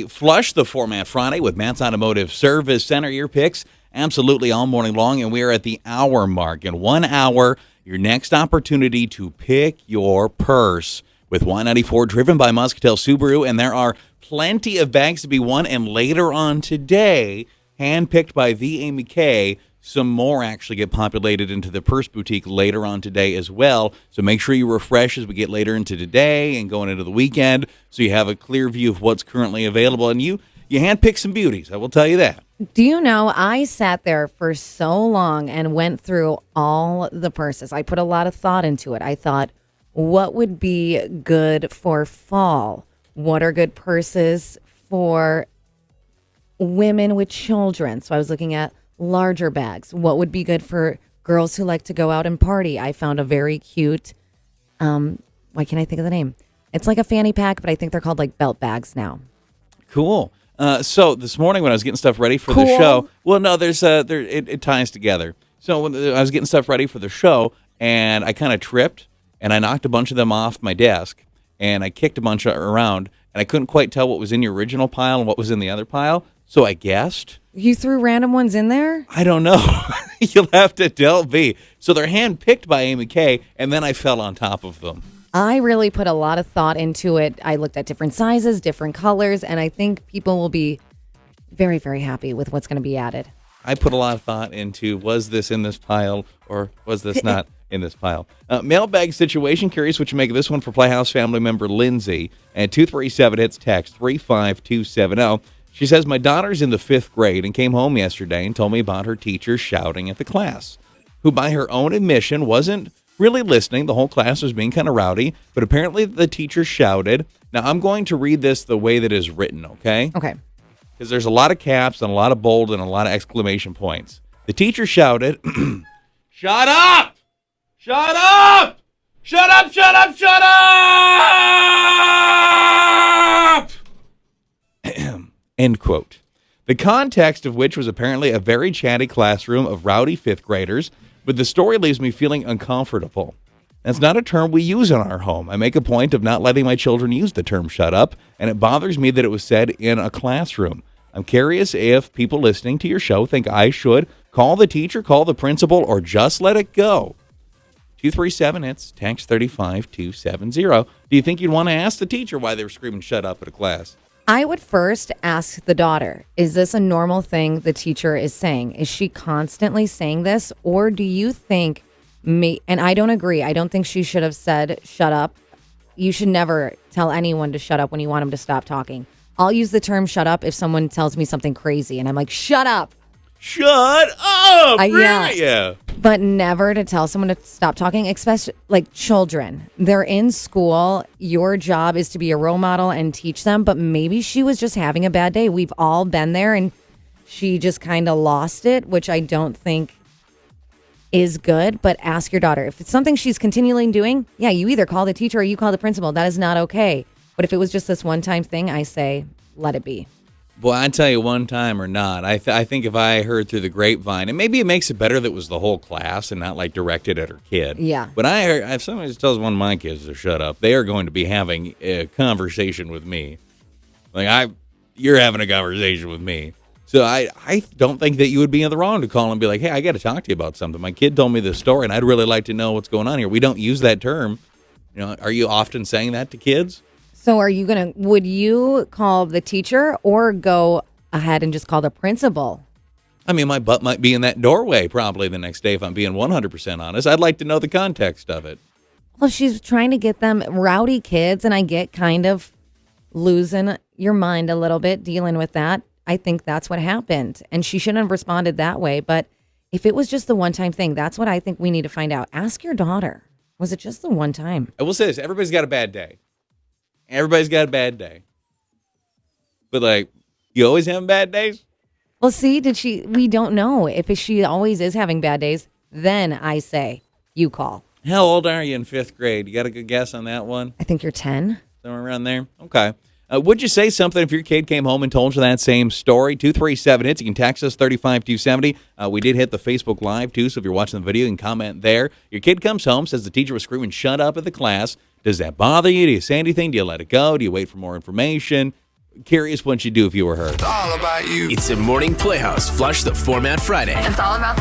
Flush the Format Friday with Matt's Automotive Service Center. Your picks absolutely all morning long, and we are at the hour mark. In 1 hour, your next opportunity to pick your purse with Y94 driven by Muscatel Subaru, and there are plenty of bags to be won. And later on today, handpicked by the Amy K, some more actually get populated into the Purse Boutique later on today as well. So make sure you refresh as we get later into today and going into the weekend so you have a clear view of what's currently available. And you handpick some beauties, I will tell you that. Do you know, I sat there for so long and went through all the purses. I put a lot of thought into it. I thought, what would be good for fall? What are good purses for women with children? So I was looking at larger bags. What would be good for girls who like to go out and party? I found a very cute, why can't I think of the name? It's like a fanny pack, but I think they're called like belt bags now. Cool. So this morning when I was getting stuff ready for the show, well, no, it ties together. So when I was getting stuff ready for the show, and I kind of tripped, and I knocked a bunch of them off my desk, and I kicked a bunch around, and I couldn't quite tell what was in the original pile and what was in the other pile. So I guessed. You threw random ones in there? I don't know. You'll have to tell me. So they're hand-picked by Amy K, and then I fell on top of them. I really put a lot of thought into it. I looked at different sizes, different colors, and I think people will be very, very happy with what's going to be added. I put a lot of thought into, was this in this pile or was this not in this pile? Mailbag situation. Curious what you make of this one for Playhouse family member Lindsay. And 237 hits text 35270. She says, my daughter's in the 5th grade and came home yesterday and told me about her teacher shouting at the class, who by her own admission wasn't really listening. The whole class was being kind of rowdy, but apparently the teacher shouted. Now, I'm going to read this the way that is written, okay? Okay. Because there's a lot of caps and a lot of bold and a lot of exclamation points. The teacher shouted, shut up! Shut up! Shut up, shut up, shut up! End quote. The context of which was apparently a very chatty classroom of rowdy 5th graders, but the story leaves me feeling uncomfortable. That's not a term we use in our home. I make a point of not letting my children use the term shut up, and it bothers me that it was said in a classroom. I'm curious if people listening to your show think I should call the teacher, call the principal, or just let it go. 237, it's text 35270. Do you think you'd want to ask the teacher why they were screaming shut up at a class? I would first ask the daughter, is this a normal thing the teacher is saying? Is she constantly saying this? Or do you think, and I don't agree, I don't think she should have said shut up. You should never tell anyone to shut up when you want them to stop talking. I'll use the term shut up if someone tells me something crazy and I'm like, shut up. Shut up! Yeah. But never to tell someone to stop talking, especially like children. They're in school. Your job is to be a role model and teach them. But maybe she was just having a bad day. We've all been there, and she just kind of lost it, which I don't think is good. But ask your daughter. If it's something she's continually doing, yeah, you either call the teacher or you call the principal. That is not okay. But if it was just this one-time thing, I say let it be. Boy, I tell you, one time or not, I think if I heard through the grapevine, and maybe it makes it better that it was the whole class and not like directed at her kid. Yeah. But I heard, if somebody tells one of my kids to shut up, they are going to be having a conversation with me. Like, you're having a conversation with me. So I don't think that you would be in the wrong to call and be like, hey, I got to talk to you about something. My kid told me this story, and I'd really like to know what's going on here. We don't use that term. You know, are you often saying that to kids? So would you call the teacher or go ahead and just call the principal? I mean, my butt might be in that doorway probably the next day if I'm being 100% honest. I'd like to know the context of it. Well, she's trying to get them rowdy kids, and I get kind of losing your mind a little bit dealing with that. I think that's what happened, and she shouldn't have responded that way. But if it was just the one-time thing, that's what I think we need to find out. Ask your daughter. Was it just the one time? I will say this. Everybody's got a bad day. Everybody's got a bad day. But, like, you always having bad days? Well, see, we don't know. If she always is having bad days, then I say, you call. How old are you in 5th grade? You got a good guess on that one? I think you're 10. Somewhere around there? Okay. Would you say something if your kid came home and told you that same story? 237 hits. You can text us 35270. We did hit the Facebook Live, too, so if you're watching the video, you can comment there. Your kid comes home, says the teacher was screaming, shut up at the class. Does that bother you? Do you say anything? Do you let it go? Do you wait for more information? Curious what you'd do if you were her. It's a morning playhouse. Flush the format Friday. It's all about